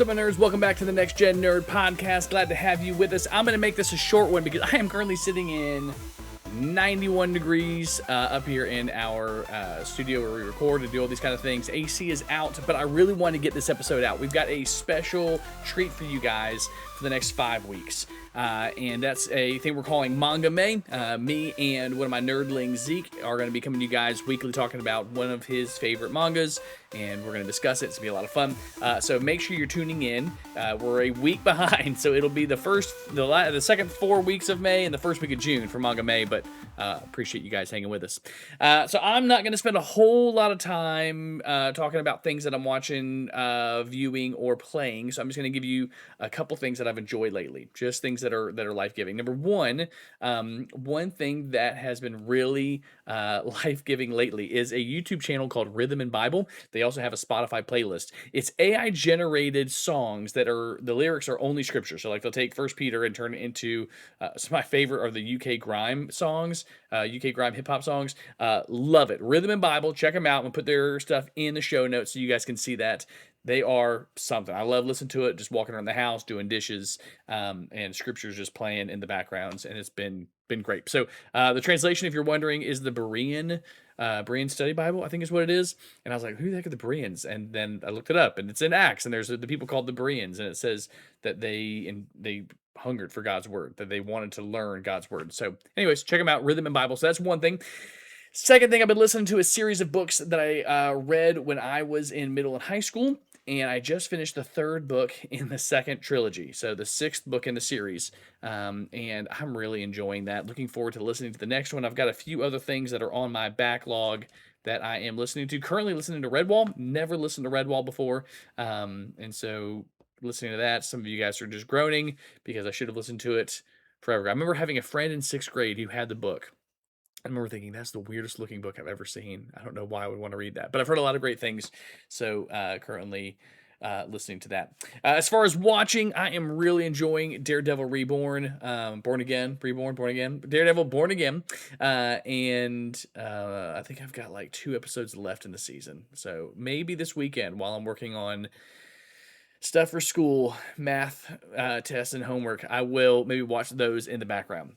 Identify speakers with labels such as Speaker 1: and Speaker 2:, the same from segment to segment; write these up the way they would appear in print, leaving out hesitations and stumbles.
Speaker 1: up, my nerds? Welcome back to the NextGen Nerd podcast. Glad to have you with us. I'm going to make this a short one because I am currently sitting in 91 degrees up here in our studio where we record and do all these kind of things. AC is out, but I really want to get this episode out. We've got a special treat for you guys for the next 5 weeks. And that's a thing we're calling Manga May. Me and one of my nerdlings, Zeke, are going to be coming to you guys weekly talking about one of his favorite mangas, and we're going to discuss it. It's going to be a lot of fun. So make sure you're tuning in. We're a week behind, so it'll be the second 4 weeks of May and the first week of June for Manga May, but appreciate you guys hanging with us. So I'm not going to spend a whole lot of time talking about things that I'm watching, viewing, or playing, so I'm just going to give you a couple things that I've enjoyed lately, just things that are life-giving. Number one, one thing that has been really life-giving lately is a YouTube channel called Rhythm and Bible. They also have a Spotify playlist. It's AI-generated songs that the lyrics are only scripture. So like they'll take 1 Peter and turn it into, some of my favorite are the UK grime songs, UK grime hip-hop songs. Love it. Rhythm and Bible, check them out. I'm going to put their stuff in the show notes so you guys can see that. They are something. I love listening to it, just walking around the house, doing dishes, and scriptures just playing in the backgrounds, and it's been great. So the translation, if you're wondering, is the Berean Study Bible, I think is what it is. And I was like, who the heck are the Bereans? And then I looked it up, and it's in Acts, and there's the people called the Bereans, and it says that they hungered for God's word, that they wanted to learn God's word. So anyways, check them out, Rhythm and Bible. So that's one thing. Second thing, I've been listening to a series of books that I read when I was in middle and high school, and I just finished the third book in the second trilogy, so the sixth book in the series, and I'm really enjoying that. Looking forward to listening to the next one. I've got a few other things that are on my backlog that I am listening to. Currently listening to Redwall. Never listened to Redwall before, and so listening to that. Some of you guys are just groaning because I should have listened to it forever. I remember having a friend in 6th grade who had the book. I remember thinking, that's the weirdest looking book I've ever seen. I don't know why I would want to read that, but I've heard a lot of great things. So currently listening to that. As far as watching, I am really enjoying Daredevil Reborn, Born Again, Reborn, Born Again, Daredevil Born Again. And I think I've got like 2 episodes left in the season. So maybe this weekend while I'm working on stuff for school, math tests and homework, I will maybe watch those in the background.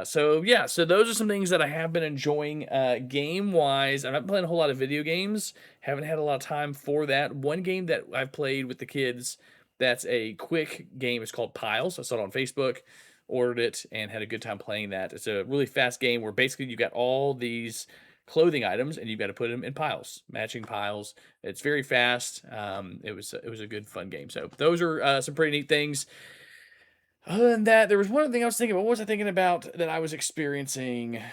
Speaker 1: So those are some things that I have been enjoying game-wise. I'm not playing a whole lot of video games. Haven't had a lot of time for that. One game that I've played with the kids that's a quick game is called Piles. I saw it on Facebook, ordered it, and had a good time playing that. It's a really fast game where basically you've got all these clothing items and you've got to put them in piles, matching piles. It's very fast. It was a good fun game. So those are some pretty neat things. Other than that, there was one other thing I was thinking about. What was I thinking about that I was experiencing?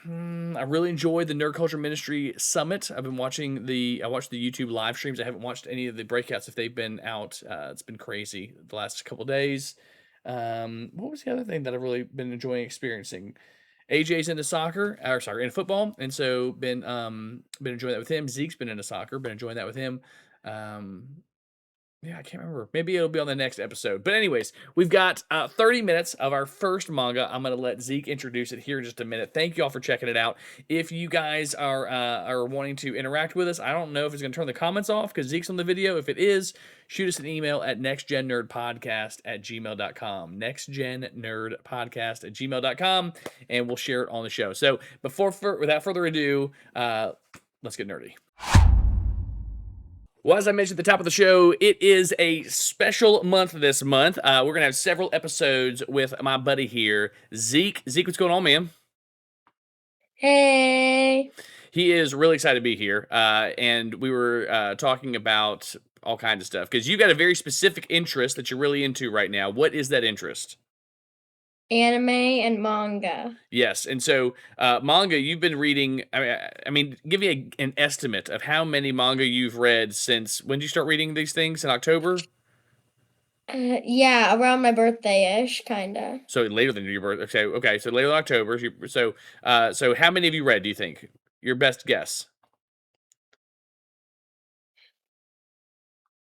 Speaker 1: I really enjoyed the Nerd Culture Ministry Summit. I watched the YouTube live streams. I haven't watched any of the breakouts if they've been out. It's been crazy the last couple days. What was the other thing that I've really been enjoying experiencing? AJ's into into football, and so been enjoying that with him. Zeke's been into soccer, been enjoying that with him. Yeah, I can't remember. Maybe it'll be on the next episode. But anyways, we've got 30 minutes of our first manga. I'm going to let Zeke introduce it here in just a minute. Thank you all for checking it out. If you guys are wanting to interact with us, I don't know if it's going to turn the comments off because Zeke's on the video. If it is, shoot us an email at nextgennerdpodcast@gmail.com. Nextgennerdpodcast@gmail.com, and we'll share it on the show. So without further ado, let's get nerdy. Well, as I mentioned at the top of the show, it is a special month this month. We're going to have several episodes with my buddy here, Zeke. Zeke, what's going on, man?
Speaker 2: Hey.
Speaker 1: He is really excited to be here, and we were talking about all kinds of stuff, because you got a very specific interest that you're really into right now. What is that interest?
Speaker 2: Anime and manga.
Speaker 1: Yes, and so manga, you've been reading. I mean, give me an estimate of how many manga you've read since. When did you start reading these things? In October?
Speaker 2: Yeah, around my birthday-ish, kinda.
Speaker 1: So later than your birthday. Okay. So later than October. So how many have you read? Do you think? Your best guess.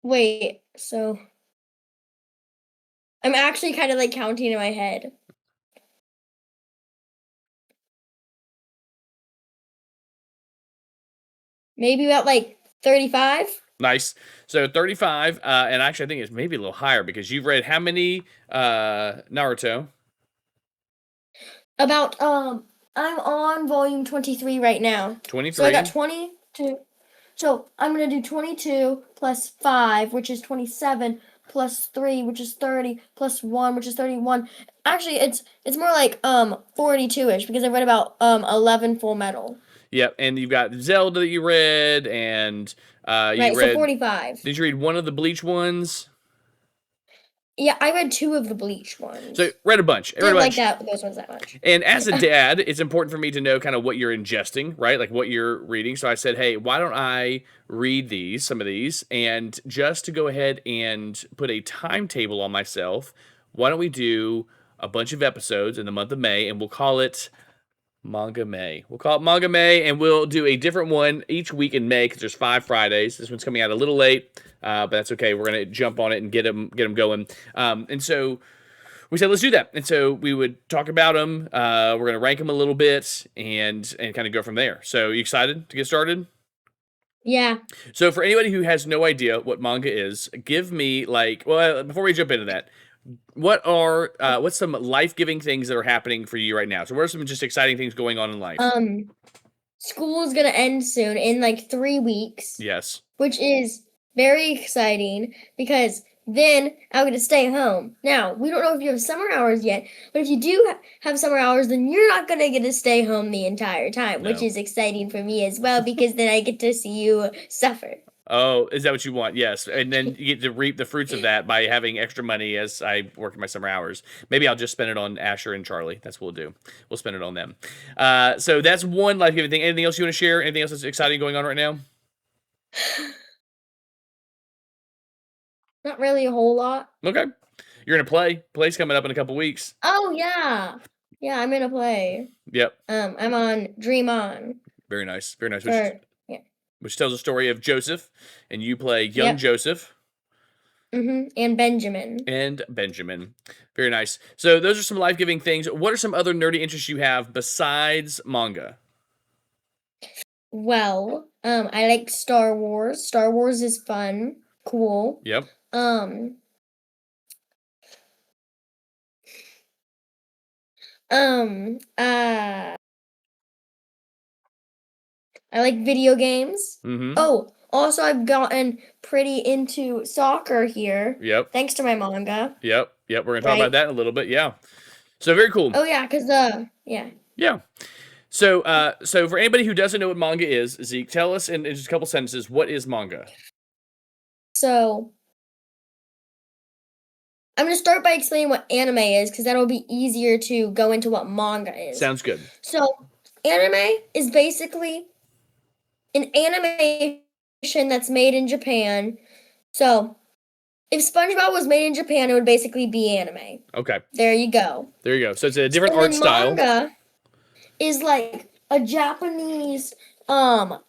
Speaker 2: Wait, so I'm actually kind of like counting in my head. Maybe about like 35?
Speaker 1: Nice. So 35, and actually I think it's maybe a little higher because you've read how many Naruto?
Speaker 2: About I'm on volume 23 right now. So I got
Speaker 1: 23.
Speaker 2: 22. So I'm gonna do 22 plus 5, which is 27, plus 3, which is 30, plus 1, which is 31. Actually, it's more like 42-ish because I read about 11 Full Metal.
Speaker 1: Yep, and you've got Zelda that you read, and you
Speaker 2: Right, so
Speaker 1: read.
Speaker 2: 45.
Speaker 1: Did you read one of the Bleach ones?
Speaker 2: Yeah, I read 2 of the Bleach
Speaker 1: So
Speaker 2: ones.
Speaker 1: read a bunch. I read a
Speaker 2: Didn't like
Speaker 1: bunch.
Speaker 2: those ones that much.
Speaker 1: And as a dad, it's important for me to know kind of what you're ingesting, right? Like what you're reading. So I said, hey, why don't I read some of these, and just to go ahead and put a timetable on myself, why don't we do a bunch of episodes in the month of May, and we'll call it Manga May. We'll call it Manga May, and we'll do a different one each week in May because there's 5 Fridays. This one's coming out a little late, but that's okay. We're gonna jump on it and get them going. And so we said let's do that. And so we would talk about them. We're gonna rank them a little bit and kind of go from there. So you excited to get started?
Speaker 2: Yeah.
Speaker 1: So for anybody who has no idea what manga is, give me before we jump into that, what's some life-giving things that are happening for you right now? So what are some just exciting things going on in life?
Speaker 2: School is gonna end soon in like 3 weeks.
Speaker 1: Yes.
Speaker 2: Which is very exciting because then I'm going to stay home. Now, we don't know if you have summer hours yet, but if you do have summer hours, then you're not going to get to stay home the entire time, which
Speaker 1: No.
Speaker 2: is exciting for me as well because then I get to see you suffer.
Speaker 1: Oh, is that what you want? Yes. And then you get to reap the fruits of that by having extra money as I work in my summer hours. Maybe I'll just spend it on Asher and Charlie. That's what we'll do. We'll spend it on them. So that's one life-giving thing. Anything else you want to share? Anything else that's exciting going on right now?
Speaker 2: Not really a whole lot.
Speaker 1: Okay. You're gonna play. Play's coming up in a couple weeks.
Speaker 2: Oh yeah. Yeah, I'm gonna play.
Speaker 1: Yep.
Speaker 2: I'm on Dream On.
Speaker 1: Very nice. Very nice.
Speaker 2: Yeah.
Speaker 1: Which tells the story of Joseph, and you play young
Speaker 2: Yep.
Speaker 1: Joseph.
Speaker 2: And Benjamin.
Speaker 1: And Benjamin. Very nice. So those are some life-giving things. What are some other nerdy interests you have besides manga?
Speaker 2: Well, I like Star Wars. Star Wars is fun, cool.
Speaker 1: Yep.
Speaker 2: I like video games.
Speaker 1: Mm-hmm.
Speaker 2: Oh, also I've gotten pretty into soccer here.
Speaker 1: Yep.
Speaker 2: Thanks to my manga.
Speaker 1: Yep. We're gonna talk about that in a little bit. Yeah. So very cool.
Speaker 2: Oh yeah, cause yeah.
Speaker 1: Yeah. So for anybody who doesn't know what manga is, Zeke, tell us in just a couple sentences, what is manga?
Speaker 2: So I'm gonna start by explaining what anime is, because that'll be easier to go into what manga is.
Speaker 1: Sounds good.
Speaker 2: So anime is basically an animation that's made in Japan. So if SpongeBob was made in Japan, it would basically be anime.
Speaker 1: Okay.
Speaker 2: There you go.
Speaker 1: So it's a different art style.
Speaker 2: Manga is like a Japanese a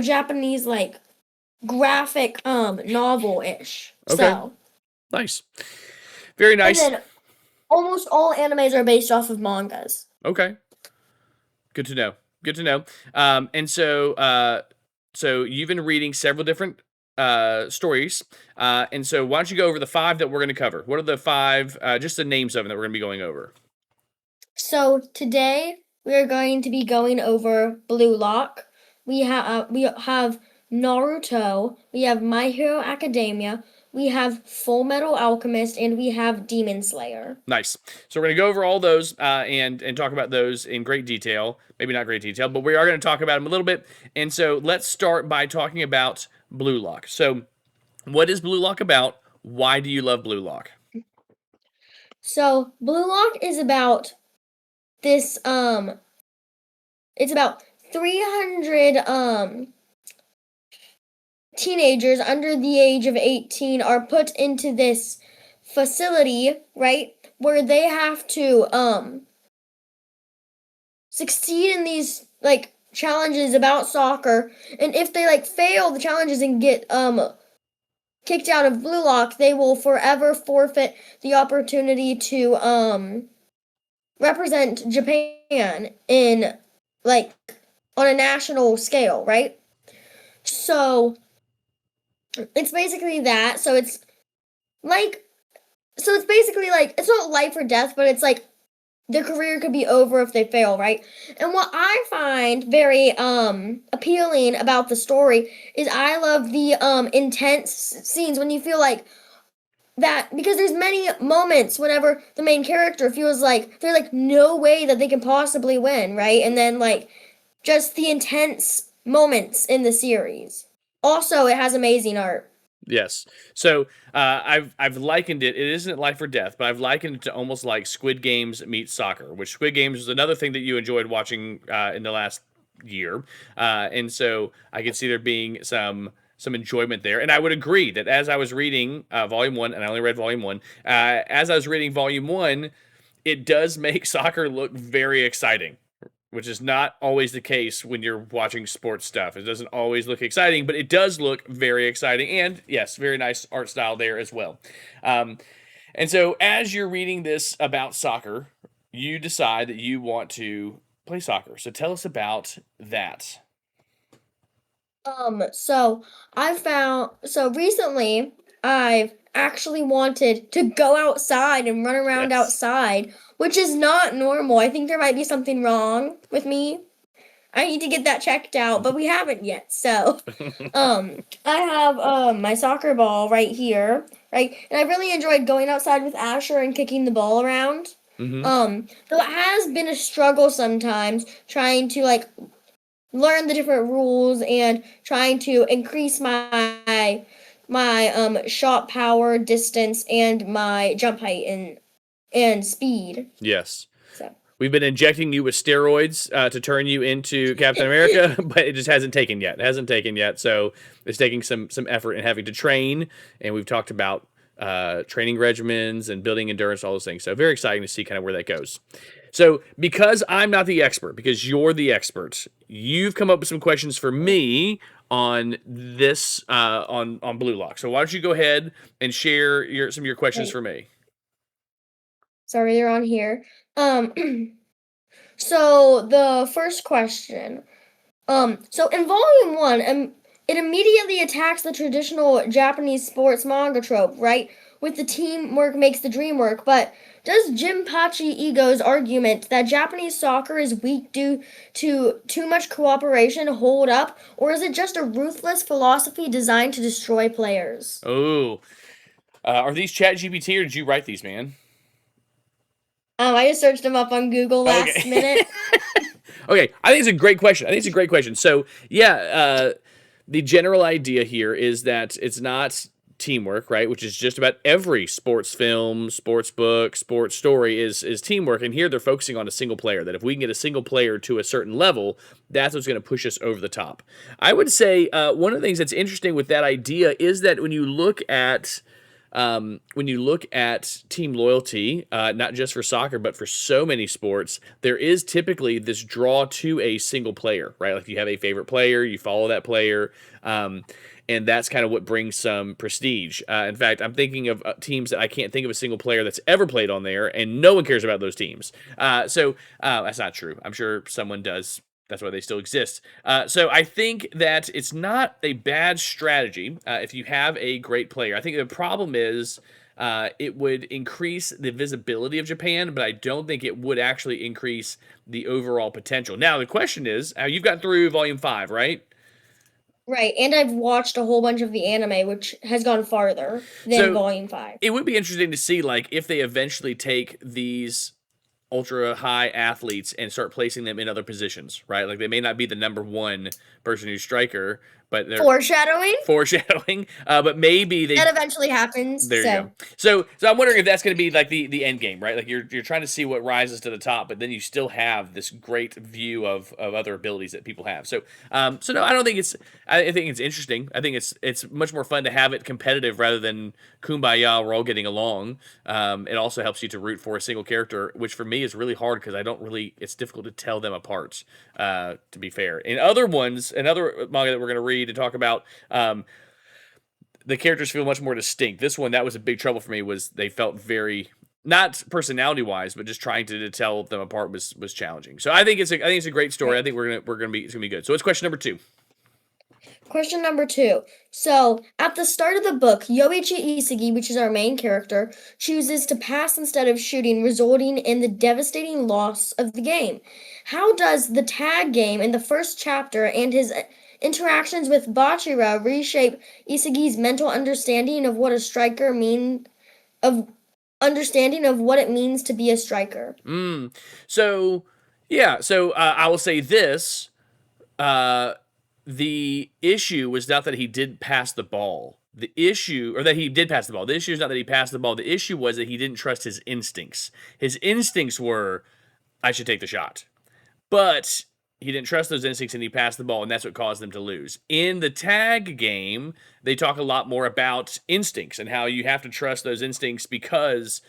Speaker 2: Japanese graphic novel-ish.
Speaker 1: Okay.
Speaker 2: So
Speaker 1: nice. Very nice.
Speaker 2: And then almost all animes are based off of mangas.
Speaker 1: Okay. Good to know. And so you've been reading several different stories. And so why don't you go over the 5 that we're going to cover? What are the 5, just the names of them that we're going to be going over?
Speaker 2: So today we are going to be going over Blue Lock. We have Naruto. We have My Hero Academia. We have Full Metal Alchemist, and we have Demon Slayer.
Speaker 1: Nice. So we're going to go over all those and talk about those in great detail. Maybe not great detail, but we are going to talk about them a little bit. And so let's start by talking about Blue Lock. So what is Blue Lock about? Why do you love Blue Lock?
Speaker 2: So Blue Lock is about this, it's about 300, teenagers under the age of 18 are put into this facility, right, where they have to succeed in these challenges about soccer, and if they fail the challenges and get kicked out of Blue Lock, they will forever forfeit the opportunity to represent Japan in on a national scale, right? So it's basically that. Like so it's basically like it's not life or death, but it's like their career could be over if they fail, right? And what I find very appealing about the story is I love the intense scenes when you feel like that, because there's many moments whenever the main character feels like there's like no way that they can possibly win, right? And then like just the intense moments in the series. Also, it has amazing art.
Speaker 1: Yes. So I've likened it. It isn't life or death, but I've likened it to almost like Squid Games meets soccer, which Squid Games is another thing that you enjoyed watching in the last year, and so I could see there being some enjoyment there. And I would agree that as I was reading Volume 1, and I only read Volume 1, as I was reading Volume 1, it does make soccer look very exciting, which is not always the case when you're watching sports stuff. It doesn't always look exciting, but it does look very exciting. And yes, very nice art style there as well. And so as you're reading this about soccer, you decide that you want to play soccer. So tell us about that.
Speaker 2: So recently I've actually wanted to go outside and run around
Speaker 1: Yes.
Speaker 2: outside, which is not normal. I think there might be something wrong with me. I need to get that checked out, but we haven't yet. So, I have my soccer ball right here, right? And I really enjoyed going outside with Asher and kicking the ball around.
Speaker 1: Mm-hmm.
Speaker 2: Though it has been a struggle sometimes trying to like learn the different rules and trying to increase my shot power, distance, and my jump height and speed.
Speaker 1: Yes.
Speaker 2: So
Speaker 1: We've been injecting you with steroids to turn you into Captain America, but it just hasn't taken yet. It hasn't taken yet. So it's taking some effort and having to train. And we've talked about training regimens and building endurance, all those things. So very exciting to see kind of where that goes. So because I'm not the expert, because you're the expert, you've come up with some questions for me on this on Blue Lock. So why don't you go ahead and share some of your questions
Speaker 2: Right.
Speaker 1: for me?
Speaker 2: Sorry, they're on here. So the first question. So in volume one, it immediately attacks the traditional Japanese sports manga trope, right? With the teamwork makes the dream work. But does Jinpachi Ego's argument that Japanese soccer is weak due to too much cooperation hold up, or is it just a ruthless philosophy designed to destroy players?
Speaker 1: Oh, are these Chat GPT or did you write these, man?
Speaker 2: I just searched them up on Google last
Speaker 1: Okay.
Speaker 2: minute.
Speaker 1: Okay, I think it's a great question. So, yeah, the general idea here is that it's not teamwork, right? Which is just about every sports film, sports book, sports story is teamwork. And here they're focusing on a single player. That if we can get a single player to a certain level, that's what's going to push us over the top. I would say one of the things that's interesting with that idea is that when you look at team loyalty, not just for soccer, but for so many sports, there is typically this draw to a single player, right? Like you have a favorite player, you follow that player, and that's kind of what brings some prestige. In fact, I'm thinking of teams that I can't think of a single player that's ever played on there, and no one cares about those teams. So that's not true. I'm sure someone does. That's why they still exist. So I think that it's not a bad strategy if you have a great player. I think the problem is it would increase the visibility of Japan, but I don't think it would actually increase the overall potential. Now, the question is, you've got through Volume 5, right?
Speaker 2: Right, and I've watched a whole bunch of the anime, which has gone farther than
Speaker 1: So
Speaker 2: volume 5.
Speaker 1: it would be interesting to see, like, if they eventually take these ultra high athletes and start placing them in other positions, right? Like they may not be the number one person who's striker, but they're foreshadowing. But maybe
Speaker 2: that eventually happens.
Speaker 1: There you go. So I'm wondering if that's going to be like the end game, right? Like you're trying to see what rises to the top, but then you still have this great view of other abilities that people have. So no, I don't think it's. I think it's interesting. I think it's much more fun to have it competitive rather than kumbaya. We're all getting along. It also helps you to root for a single character, which for me is really hard because I don't really. It's difficult to tell them apart. To be fair, in other manga that we're going to read and talk about. The characters feel much more distinct. This one, that was a big trouble for me, was they felt very, not personality wise, but just trying to tell them apart was challenging. So I think it's a great story. I think it's gonna be good. So what's question number 2?
Speaker 2: Question number 2. So, at the start of the book, Yoichi Isagi, which is our main character, chooses to pass instead of shooting, resulting in the devastating loss of the game. How does the tag game in the first chapter and his interactions with Bachira reshape Isagi's mental understanding of what a striker understanding of what it means to be a striker?
Speaker 1: So, yeah. So I will say this: the issue was not that he did pass the ball. The issue, or that he did pass the ball. The issue is not that he passed the ball. The issue was that he didn't trust his instincts. His instincts were, I should take the shot. But he didn't trust those instincts and he passed the ball, and that's what caused them to lose. In the tag game, they talk a lot more about instincts and how you have to trust those instincts because,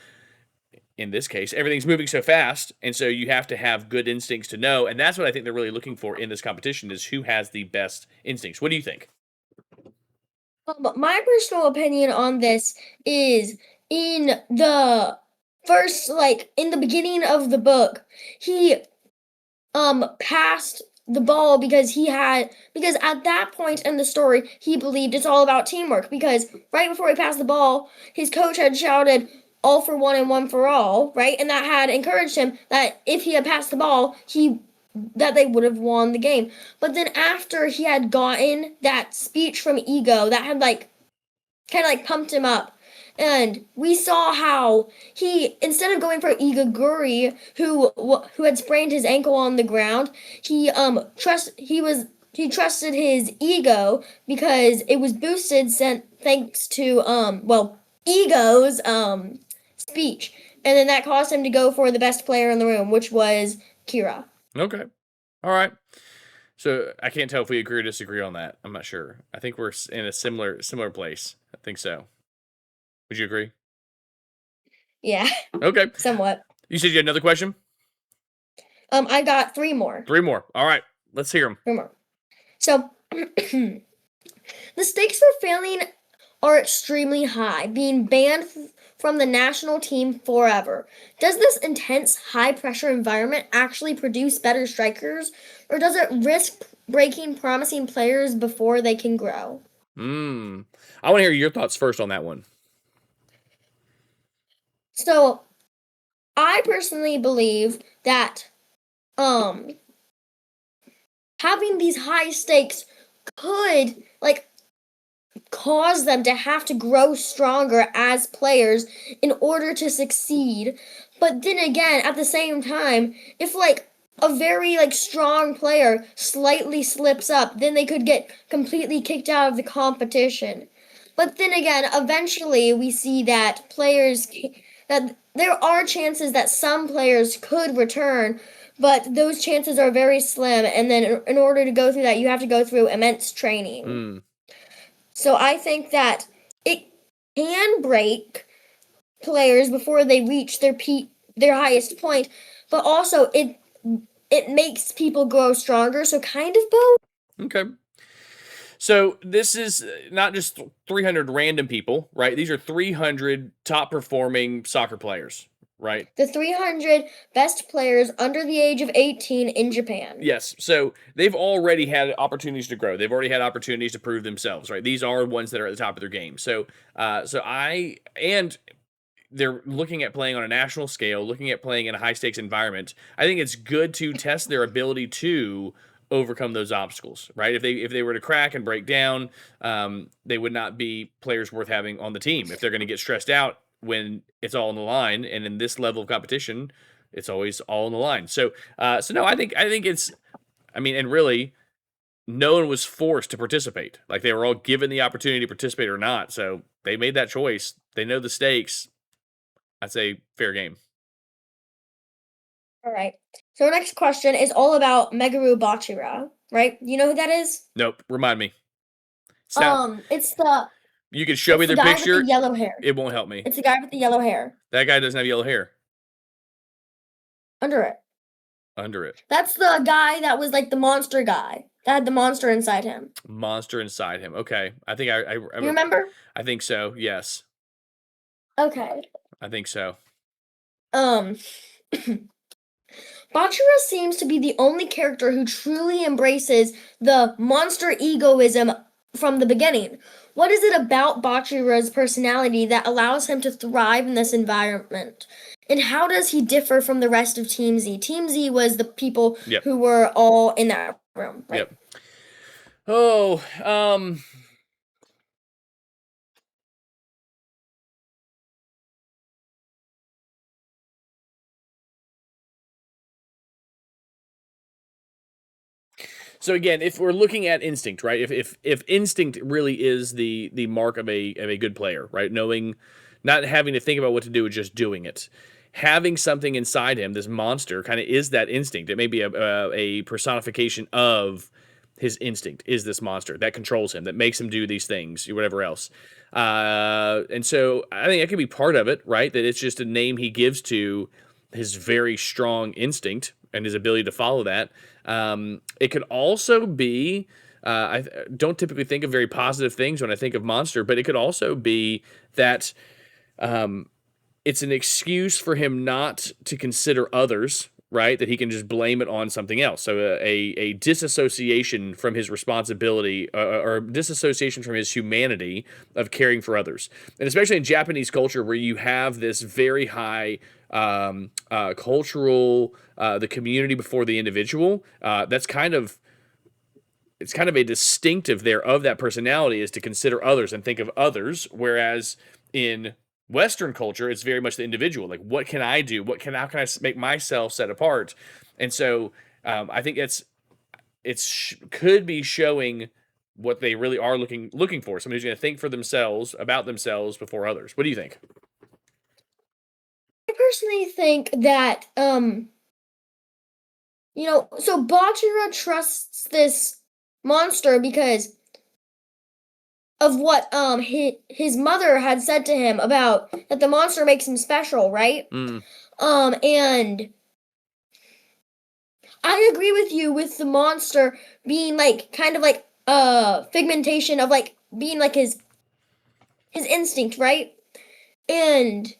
Speaker 1: in this case, everything's moving so fast, and so you have to have good instincts to know, and that's what I think they're really looking for in this competition is who has the best instincts. What do you think?
Speaker 2: My personal opinion on this is in the first, like in the beginning of the book, he passed the ball because at that point in the story he believed it's all about teamwork because right before he passed the ball, his coach had shouted all for one and one for all, right? And that had encouraged him that if he had passed the ball, that they would have won the game. But then after he had gotten that speech from Ego, that had like kind of like pumped him up. And we saw how he, instead of going for Igaguri, who had sprained his ankle on the ground, he trusted his ego because it was boosted thanks to Ego's speech, and then that caused him to go for the best player in the room, which was Kira.
Speaker 1: Okay. All right. So I can't tell if we agree or disagree on that. I'm not sure. I think we're in a similar place. I think so. Would you agree?
Speaker 2: Yeah.
Speaker 1: Okay.
Speaker 2: Somewhat.
Speaker 1: You said you had another question?
Speaker 2: I got 3 more.
Speaker 1: 3 more. All right. Let's hear them.
Speaker 2: 3 more. So, the stakes for failing are extremely high, being banned from the national team forever. Does this intense, high-pressure environment actually produce better strikers, or does it risk breaking promising players before they can grow?
Speaker 1: I want to hear your thoughts first on that one.
Speaker 2: So, I personally believe that having these high stakes could cause them to have to grow stronger as players in order to succeed. But then again, at the same time, if a very strong player slightly slips up, then they could get completely kicked out of the competition. But then again, eventually we see that that there are chances that some players could return, but those chances are very slim, and then in order to go through that, you have to go through immense training. So I think that it can break players before they reach their highest point, but also it makes people grow stronger, so kind of both.
Speaker 1: Okay. So this is not just 300 random people, right? These are 300 top performing soccer players, right?
Speaker 2: The 300 best players under the age of 18 in Japan.
Speaker 1: Yes. So they've already had opportunities to grow. They've already had opportunities to prove themselves, right? These are ones that are at the top of their game. So, and they're looking at playing on a national scale, looking at playing in a high stakes environment. I think it's good to test their ability to overcome those obstacles, right? If they were to crack and break down, they would not be players worth having on the team. If they're going to get stressed out when it's all on the line, and in this level of competition, it's always all on the line. So no, I think it's, and really, no one was forced to participate. Like they were all given the opportunity to participate or not. So they made that choice. They know the stakes. I'd say fair game.
Speaker 2: All right. So our next question is all about Meguru Bachira, right? You know who that is?
Speaker 1: Nope. Remind me.
Speaker 2: It's the
Speaker 1: You can show me their
Speaker 2: guy
Speaker 1: picture.
Speaker 2: with the yellow hair.
Speaker 1: It won't help me.
Speaker 2: It's the guy with the yellow hair.
Speaker 1: That guy doesn't have yellow hair.
Speaker 2: Under it.
Speaker 1: Under it.
Speaker 2: That's the guy that was like the monster guy. That had the monster inside him.
Speaker 1: Monster inside him. Okay. I think I
Speaker 2: You remember?
Speaker 1: I think so. Yes.
Speaker 2: Okay.
Speaker 1: I think so.
Speaker 2: Bachira seems to be the only character who truly embraces the monster egoism from the beginning. What is it about Bachira's personality that allows him to thrive in this environment? And how does he differ from the rest of Team Z? Team Z was the people
Speaker 1: Yep.
Speaker 2: who were all in that room, right?
Speaker 1: Yep. Oh, so again, if we're looking at instinct, right? If instinct really is the mark of a good player, right? Knowing, not having to think about what to do, just doing it. Having something inside him, this monster, kind of is that instinct. It may be a personification of his instinct. Is this monster that controls him, that makes him do these things, or whatever else? And so I think that could be part of it, right? That it's just a name he gives to his very strong instinct and his ability to follow that. It could also be, I don't typically think of very positive things when I think of monster, but it could also be that it's an excuse for him not to consider others, right? That he can just blame it on something else. So a disassociation from his responsibility, or disassociation from his humanity of caring for others. And especially in Japanese culture, where you have this very high cultural, the community before the individual. That's kind of, it's kind of a distinctive there of that personality, is to consider others and think of others. Whereas in Western culture, it's very much the individual. Like, what can I do? How can I make myself set apart? And so I think could be showing what they really are looking for. Somebody who's going to think for themselves, about themselves before others. What do you think?
Speaker 2: I personally think that so Bachira trusts this monster because of what his mother had said to him about that the monster makes him special, right?
Speaker 1: Mm.
Speaker 2: And I agree with you with the monster being like kind of like a figmentation of like being like his instinct, right? And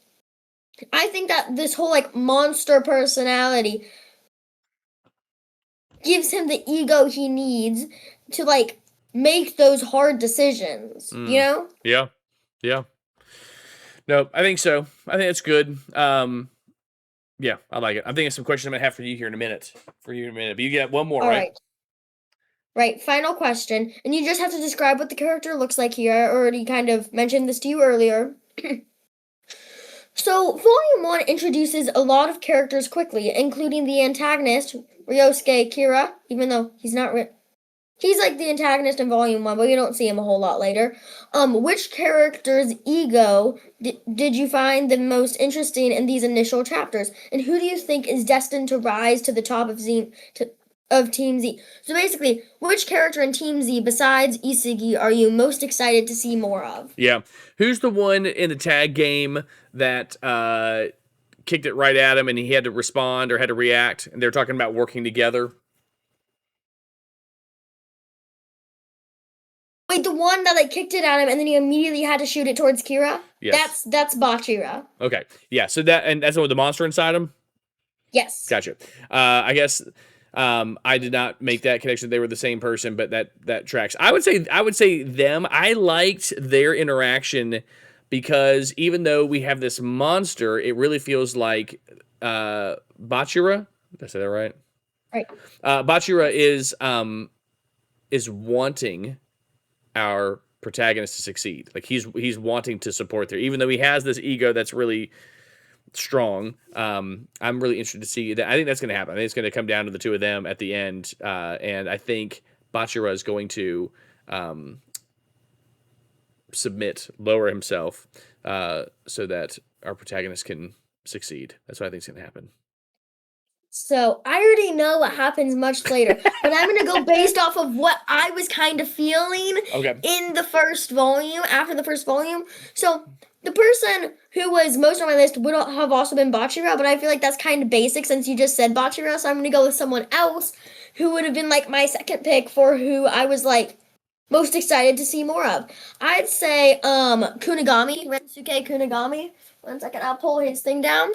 Speaker 2: I think that this whole like monster personality gives him the ego he needs to like make those hard decisions, you know?
Speaker 1: Yeah. Yeah. No, I think so. I think it's good. Yeah, I like it. I'm thinking of some questions I'm gonna have for you here in a minute. But you get one more,
Speaker 2: All
Speaker 1: right?
Speaker 2: right. Right, final question. And you just have to describe what the character looks like here. I already kind of mentioned this to you earlier. So, Volume 1 introduces a lot of characters quickly, including the antagonist, Ryosuke Kira, even though he's not he's like the antagonist in Volume 1, but you don't see him a whole lot later. Which character's ego did you find the most interesting in these initial chapters? And who do you think is destined to rise to the top of Team Z? So basically, which character in Team Z besides Isagi are you most excited to see more of?
Speaker 1: Yeah. Who's the one in the tag game that kicked it right at him and he had to respond or had to react? And they're talking about working together.
Speaker 2: Wait, the one that like kicked it at him and then he immediately had to shoot it towards Kira?
Speaker 1: Yes.
Speaker 2: That's Bachira.
Speaker 1: Okay. Yeah. So that's the one with the monster inside him.
Speaker 2: Yes.
Speaker 1: Gotcha. I guess I did not make that connection. They were the same person, but that tracks. I would say them. I liked their interaction because even though we have this monster, it really feels like Bachira. Did I say that right?
Speaker 2: Right.
Speaker 1: Bachira is wanting our protagonist to succeed. Like he's wanting to support there, even though he has this ego that's really strong. I'm really interested to see that. I think that's going to happen. I think it's going to come down to the two of them at the end, and I think Bachira is going to submit, lower himself, so that our protagonist can succeed. That's what I think is going to happen.
Speaker 2: So I already know what happens much later, but I'm gonna go based off of what I was kind of feeling in the first volume, after the first volume. So the person who was most on my list would have also been Bachira, but I feel like that's kind of basic since you just said Bachira, so I'm gonna go with someone else who would have been like my second pick for who I was like most excited to see more of. I'd say Kunigami, Rensuke Kunigami. 1 second, I'll pull his thing down.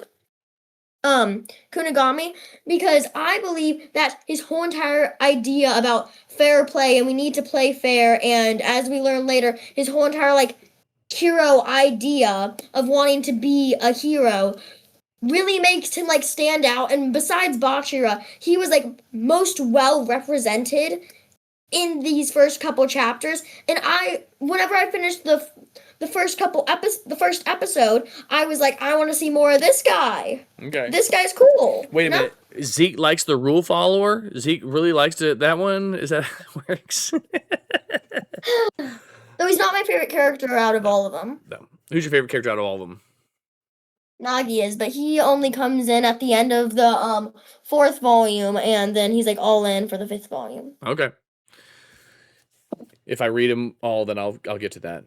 Speaker 2: Kunigami, because I believe that his whole entire idea about fair play and we need to play fair, and as we learn later, his whole entire like hero idea of wanting to be a hero really makes him like stand out. And besides Bachira, he was like most well represented in these first couple chapters. And whenever I finished the first episode, I was like, I want to see more of this guy.
Speaker 1: Okay.
Speaker 2: This guy's cool.
Speaker 1: Wait a minute. Zeke likes the rule follower? Zeke really likes that one? Is that how it works?
Speaker 2: Though he's not my favorite character out of all of them.
Speaker 1: No. Who's your favorite character out of all of them?
Speaker 2: Nagi is, but he only comes in at the end of the 4th volume, and then he's like all in for the 5th volume.
Speaker 1: Okay. If I read them all, then I'll get to that.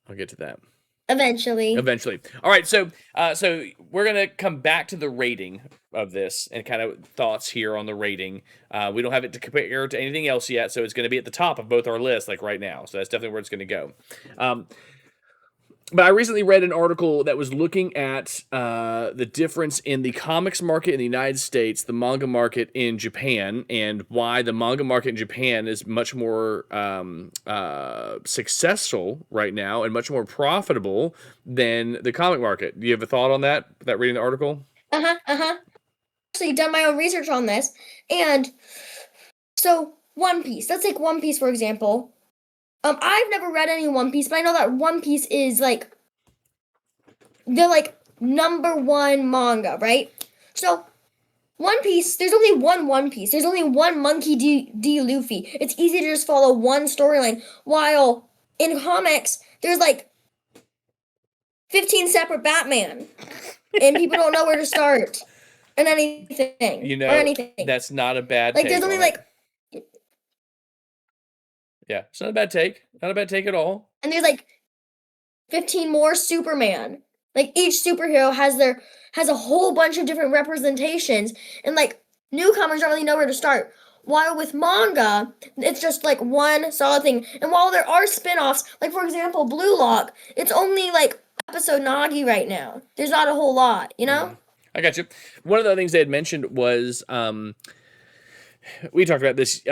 Speaker 1: I'll get to that.
Speaker 2: Eventually.
Speaker 1: All right, so we're gonna come back to the rating of this and kind of thoughts here on the rating. We don't have it to compare to anything else yet, so it's going to be at the top of both our lists, like right now. So that's definitely where it's going to go. But I recently read an article that was looking at the difference in the comics market in the United States, the manga market in Japan, and why the manga market in Japan is much more successful right now and much more profitable than the comic market. Do you have a thought on that without reading the article?
Speaker 2: Actually done my own research on this. And so One Piece. Let's take One Piece, for example. I've never read any One Piece, but I know that One Piece is like the like #1 manga, right? So One Piece, there's only One Piece. There's only one Monkey D. Luffy. It's easy to just follow one storyline. While in comics, there's like 15 separate Batman, and people don't know where to start and anything.
Speaker 1: You know,
Speaker 2: or anything.
Speaker 1: That's not a bad
Speaker 2: like.
Speaker 1: take.
Speaker 2: There's only like.
Speaker 1: Yeah, it's not a bad take. Not a bad take at all.
Speaker 2: And there's like 15 more Superman. Like each superhero has a whole bunch of different representations, and like newcomers don't really know where to start. While with manga, it's just like one solid thing. And while there are spin-offs, like for example, Blue Lock, it's only like episode Nagi right now. There's not a whole lot, you know?
Speaker 1: I got you. One of the things they had mentioned was we talked about this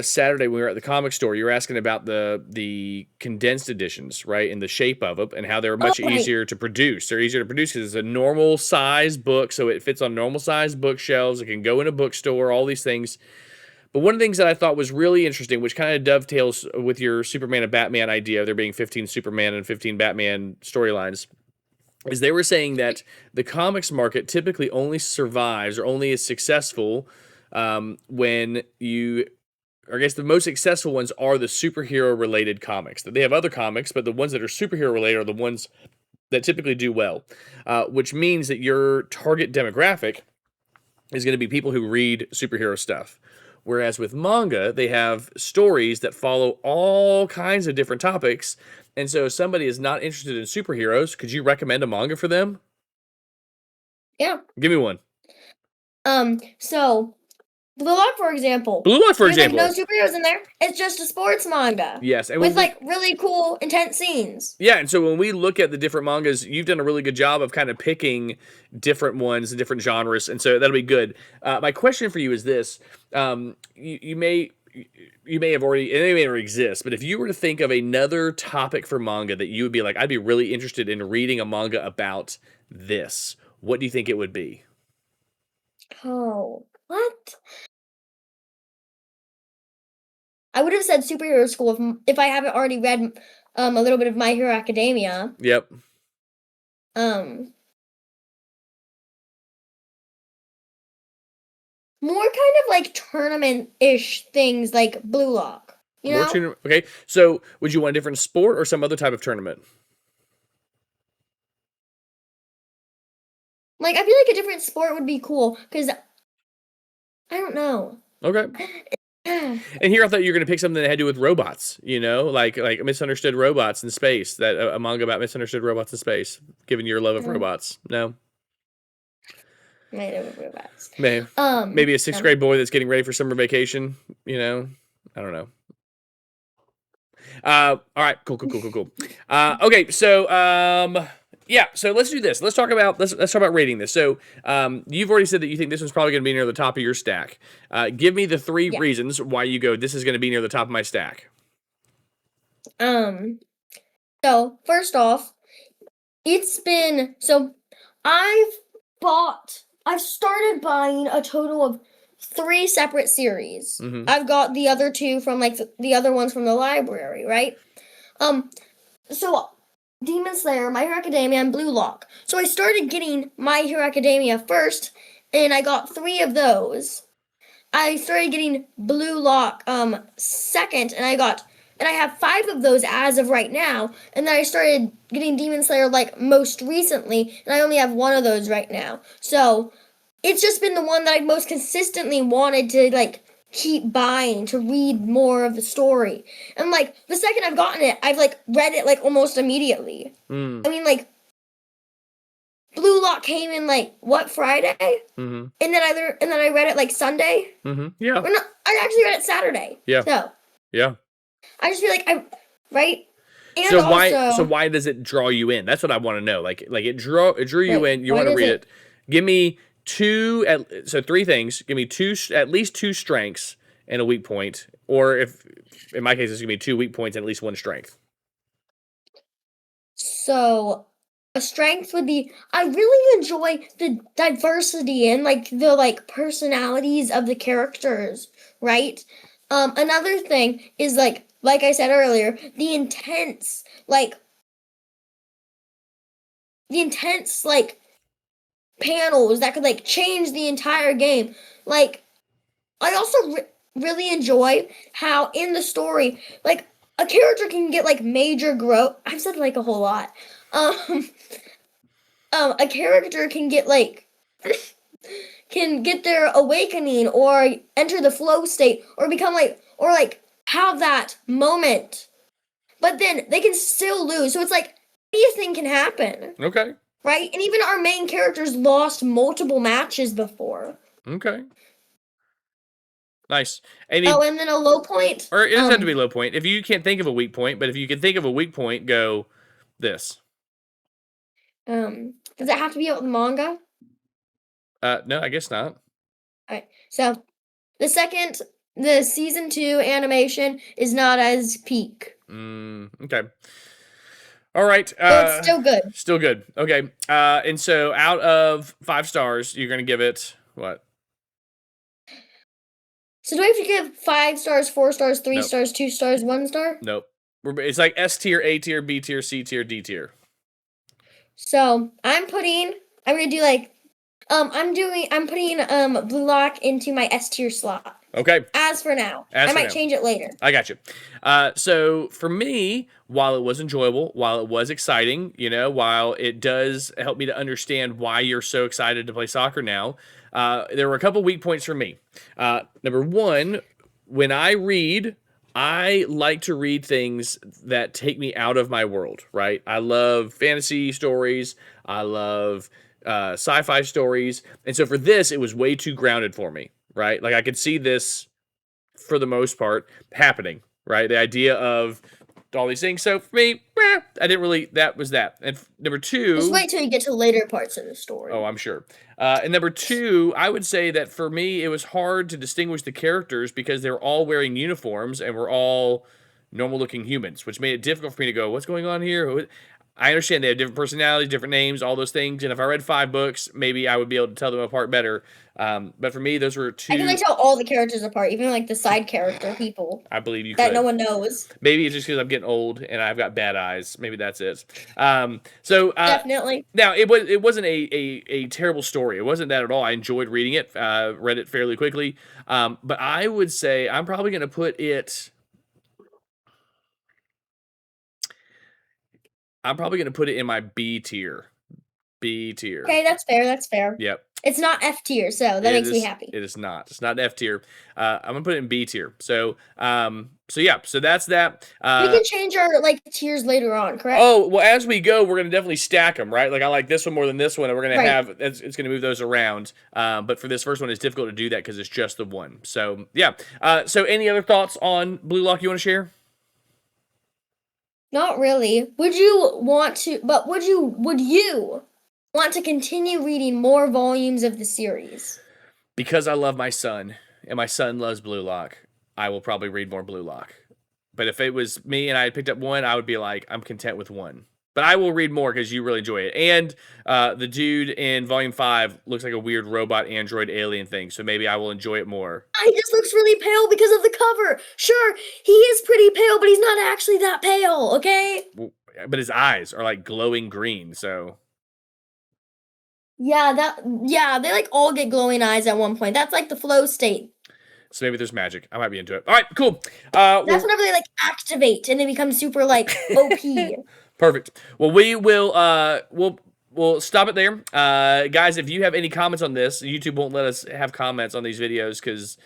Speaker 1: Saturday when we were at the comic store. You were asking about the condensed editions, right, and the shape of them, and how they're much easier to produce. They're easier to produce because it's a normal size book, so it fits on normal size bookshelves. It can go in a bookstore, all these things. But one of the things that I thought was really interesting, which kind of dovetails with your Superman and Batman idea of there being 15 Superman and 15 Batman storylines, is they were saying that the comics market typically only survives or only is successful when you, or I guess the most successful ones are the superhero related comics. They have other comics, but the ones that are superhero related are the ones that typically do well, which means that your target demographic is going to be people who read superhero stuff. Whereas with manga, they have stories that follow all kinds of different topics. And so if somebody is not interested in superheroes, could you recommend a manga for them?
Speaker 2: Yeah.
Speaker 1: Give me one.
Speaker 2: So Blue Lock, for example.
Speaker 1: There's
Speaker 2: like no superheroes in there. It's just a sports manga.
Speaker 1: Yes, and
Speaker 2: with like really cool, intense scenes.
Speaker 1: Yeah, and so when we look at the different mangas, you've done a really good job of kind of picking different ones and different genres, and so that'll be good. My question for you is this: you may have already, it may already exist, but if you were to think of another topic for manga that you would be like, I'd be really interested in reading a manga about this, what do you think it would be?
Speaker 2: Oh, what? I would have said Superhero School if I haven't already read a little bit of My Hero Academia.
Speaker 1: Yep.
Speaker 2: More kind of like tournament-ish things like Blue Lock. You know?
Speaker 1: Okay, so would you want a different sport or some other type of tournament?
Speaker 2: Like, I feel like a different sport would be cool, because I don't know.
Speaker 1: Okay. And here I thought you were going to pick something that had to do with robots, you know, like misunderstood robots in space, that a manga about misunderstood robots in space, given your love of robots. No?
Speaker 2: My love of robots.
Speaker 1: Maybe a sixth grade boy that's getting ready for summer vacation, you know? I don't know. All right, cool. Okay, so Yeah, so let's do this. Let's talk about rating this. So, you've already said that you think this one's probably going to be near the top of your stack. Give me the 3
Speaker 2: Yeah.
Speaker 1: reasons why you go. This is going to be near the top of my stack.
Speaker 2: So first off, I've I've started buying a total of 3 separate series.
Speaker 1: Mm-hmm.
Speaker 2: I've got the other 2 from like the other ones from the library, right? So Demon Slayer, My Hero Academia, and Blue Lock. So I started getting My Hero Academia first, and I got 3 of those. I started getting Blue Lock second, and I have 5 of those as of right now. And then I started getting Demon Slayer like most recently, and I only have 1 of those right now. So it's just been the one that I most consistently wanted to like keep buying to read more of the story. And like the second I've gotten it, I've like read it like almost immediately. I mean, like Blue Lock came in like what, Friday?
Speaker 1: Mm-hmm.
Speaker 2: And then I read it like Sunday.
Speaker 1: Mm-hmm. Yeah.
Speaker 2: Or no, I actually read it Saturday.
Speaker 1: Yeah.
Speaker 2: So
Speaker 1: Yeah.
Speaker 2: I just feel like right. And
Speaker 1: So why does it draw you in? That's what I want to know. Like it drew you in. You want to read it. Give me 3 things. Give me at least 2 strengths and a weak point, or if in my case it's gonna be 2 weak points and at least 1 strength.
Speaker 2: So a strength would be I really enjoy the diversity and like the like personalities of the characters, right? Another thing is like I said earlier, the intense panels that could like change the entire game. Like I also really enjoy how in the story, like a character can get like major growth. I've said like a whole lot. A character can get like can get their awakening or enter the flow state or become like or like have that moment, but then they can still lose. So it's like anything can happen.
Speaker 1: Okay.
Speaker 2: Right? And even our main characters lost multiple matches before.
Speaker 1: Okay. Nice.
Speaker 2: And then a low point.
Speaker 1: Or it doesn't have to be low point. If you can't think of a weak point, but if you can think of a weak point, go this.
Speaker 2: Does it have to be about the manga?
Speaker 1: No, I guess not.
Speaker 2: Alright. So the season 2 animation is not as peak.
Speaker 1: Okay. All right.
Speaker 2: But it's still good.
Speaker 1: Still good. Okay. And so out of 5 stars, you're gonna give it what?
Speaker 2: So do I have to give 5 stars, 4 stars, 3
Speaker 1: Nope.
Speaker 2: stars, 2 stars, 1 star?
Speaker 1: Nope. It's like S tier, A tier, B tier, C tier, D tier.
Speaker 2: So I'm putting Blue Lock into my S tier slot.
Speaker 1: Okay.
Speaker 2: As for now. I might change it later.
Speaker 1: I got you. So for me, while it was enjoyable, while it was exciting, while it does help me to understand why you're so excited to play soccer now, there were a couple weak points for me. Number 1, when I read, I like to read things that take me out of my world, right? I love fantasy stories. I love sci-fi stories. And so for this, it was way too grounded for me, right? Like I could see this, for the most part, happening, right? The idea of all these things. So for me, I didn't really, that was that. And number 2...
Speaker 2: Just wait till you get to later parts of the story.
Speaker 1: Oh, I'm sure. And number 2, I would say that for me, it was hard to distinguish the characters because they're all wearing uniforms and we're all normal-looking humans, which made it difficult for me to go, what's going on here? I understand they have different personalities, different names, all those things. And if I read 5 books, maybe I would be able to tell them apart better. But for me, those were 2.
Speaker 2: I can tell all the characters apart, even like the side character people.
Speaker 1: I believe you
Speaker 2: that
Speaker 1: could.
Speaker 2: No one knows.
Speaker 1: Maybe it's just because I'm getting old and I've got bad eyes. Maybe that's it.
Speaker 2: Definitely.
Speaker 1: Now it wasn't a terrible story. It wasn't that at all. I enjoyed reading it. Read it fairly quickly. But I would say I'm probably going to put it. I'm probably going to put it in my B tier. B tier.
Speaker 2: Okay, that's fair. That's fair.
Speaker 1: Yep.
Speaker 2: It's not F tier, so that makes me happy.
Speaker 1: It is not. It's not F tier. I'm gonna put it in B tier. So yeah. So that's that.
Speaker 2: We can change our tiers later on, correct?
Speaker 1: Oh well, as we go, we're gonna definitely stack them, right? Like I like this one more than this one, and we're gonna have it's gonna move those around. But for this first one, it's difficult to do that because it's just the one. So yeah. So any other thoughts on Blue Lock you want to share?
Speaker 2: Not really. Would you want to, but would you want to continue reading more volumes of the series?
Speaker 1: Because I love my son, and my son loves Blue Lock, I will probably read more Blue Lock. But if it was me and I had picked up one, I would be like, I'm content with one. But I will read more because you really enjoy it. And the dude in Volume 5 looks like a weird robot android alien thing, so maybe I will enjoy it more.
Speaker 2: He just looks really pale because of the cover. Sure, he is pretty pale, but he's not actually that pale, okay?
Speaker 1: But his eyes are like glowing green, so...
Speaker 2: Yeah, they like all get glowing eyes at one point. That's like the flow state.
Speaker 1: So maybe there's magic. I might be into it. All right, cool.
Speaker 2: That's whenever they like activate and they become super like OP.
Speaker 1: Perfect. Well, we will we'll stop it there. Guys, if you have any comments on this, YouTube won't let us have comments on these videos because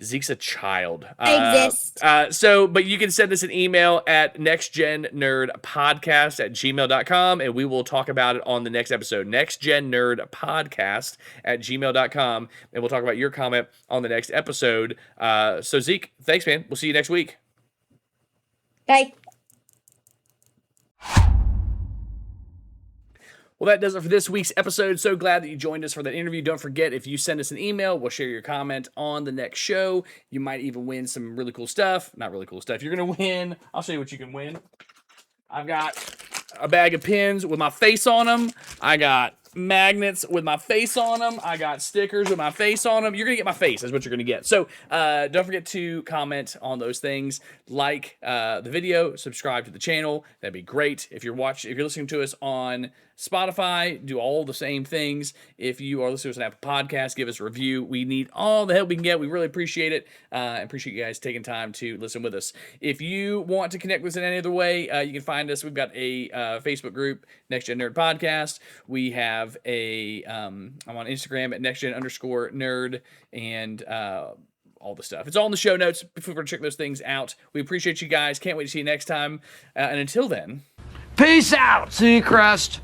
Speaker 1: Zeke's a child.
Speaker 2: Exist.
Speaker 1: But you can send us an email at nextgennerdpodcast@gmail.com, and we will talk about it on the next episode. nextgennerdpodcast@gmail.com, and we'll talk about your comment on the next episode. So Zeke, thanks, man. We'll see you next week.
Speaker 2: Bye.
Speaker 1: Well, that does it for this week's episode. So glad that you joined us for that interview. Don't forget, if you send us an email, we'll share your comment on the next show. You might even win some really cool stuff. Not really cool stuff. You're going to win. I'll show you what you can win. I've got a bag of pins with my face on them. I got magnets with my face on them. I got stickers with my face on them. You're going to get my face. That's what you're going to get. So don't forget to comment on those things. Like the video. Subscribe to the channel. That'd be great. If you're listening to us on Spotify, do all the same things. If you are listening to us on Apple Podcasts, give us a review. We need all the help we can get. We really appreciate it. I appreciate you guys taking time to listen with us. If you want to connect with us in any other way, you can find us. We've got a Facebook group, NextGen Nerd Podcast. We have I'm on Instagram at NextGen_Nerd, and all the stuff. It's all in the show notes. Feel free to check those things out. We appreciate you guys. Can't wait to see you next time. And until then,
Speaker 3: Peace out, Seacrest.